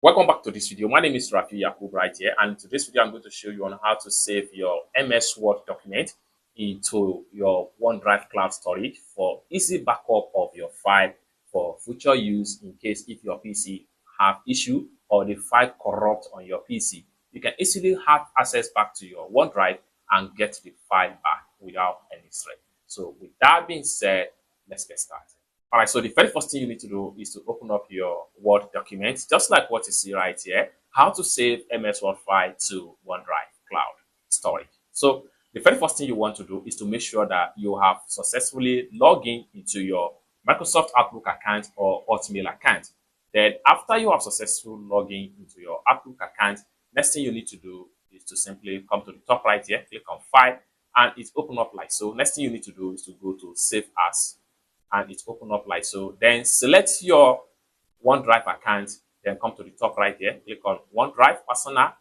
Welcome back to this video. My name is Rafi Yakub right here, and in today's video I'm going to show you on how to save your MS Word document into your OneDrive cloud storage for easy backup of your file for future use in case if your PC have issue or the file corrupt on your PC. You can easily have access back to your OneDrive and get the file back without any stress. So with that being said, let's get started. All right, so the very first thing you need to do is to open up your Word document, just like what you see right here, how to save MS Word file to OneDrive cloud storage. So the very first thing you want to do is to make sure that you have successfully logged in into your Microsoft Outlook account or Hotmail account. Then after you have successfully logged in into your Outlook account, next thing you need to do is to simply come to the top right here, click on File, and it's open up like so. Next thing you need to do is to go to Save As, and it's open up like so. Then select your OneDrive account, then come to the top right here, click on OneDrive Personal.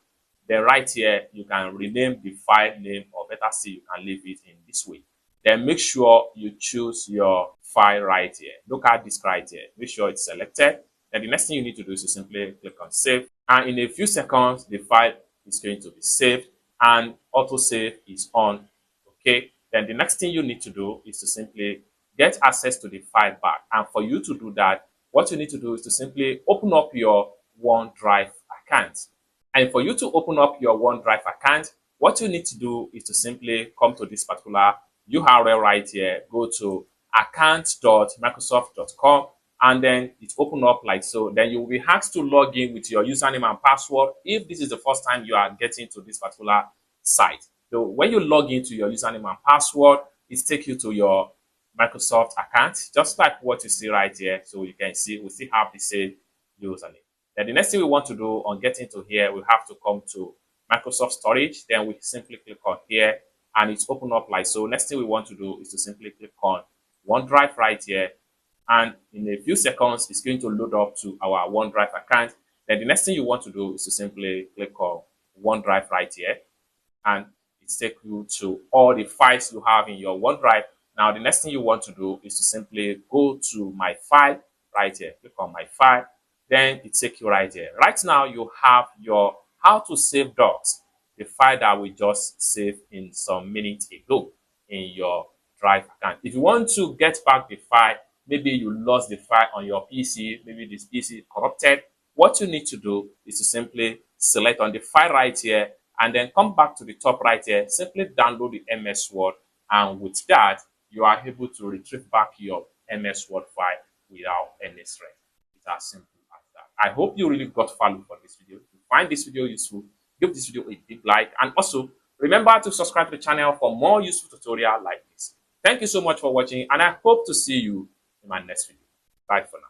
Then right here, you can rename the file name, or better still, you can leave it in this way. Then make sure you choose your file right here. Look at this right here. Make sure it's selected. Then the next thing you need to do is to simply click on Save. And in a few seconds, the file is going to be saved and autosave is on. Okay. Then the next thing you need to do is to simply get access to the file back. And for you to do that, what you need to do is to simply open up your OneDrive account. And for you to open up your OneDrive account, what you need to do is to simply come to this particular URL right here, go to account.microsoft.com, and then it's open up like so. Then you will be asked to log in with your username and password if this is the first time you are getting to this particular site. So when you log into your username and password, it takes you to your Microsoft account, just like what you see right here. So you can see we still have the same username. Then the next thing we want to do on getting to here, we have to come to Microsoft storage. Then we simply click on here and it's open up like so. Next thing we want to do is to simply click on OneDrive right here. And in a few seconds, it's going to load up to our OneDrive account. Then the next thing you want to do is to simply click on OneDrive right here. And it takes you to all the files you have in your OneDrive. Now, the next thing you want to do is to simply go to My File right here. Click on My File. Then it takes you right here. Right now, you have your How to Save Docs, the file that we just saved in some minutes ago in your Drive account. If you want to get back the file, maybe you lost the file on your PC, maybe this PC is corrupted, what you need to do is to simply select on the file right here and then come back to the top right here, simply download the MS Word, and with that, you are able to retrieve back your MS Word file without any stress. It's as simple as that. I hope you really got value from this video. If you find this video useful, give this video a big like, and also remember to subscribe to the channel for more useful tutorials like this. Thank you so much for watching, and I hope to see you in my next video. Bye for now.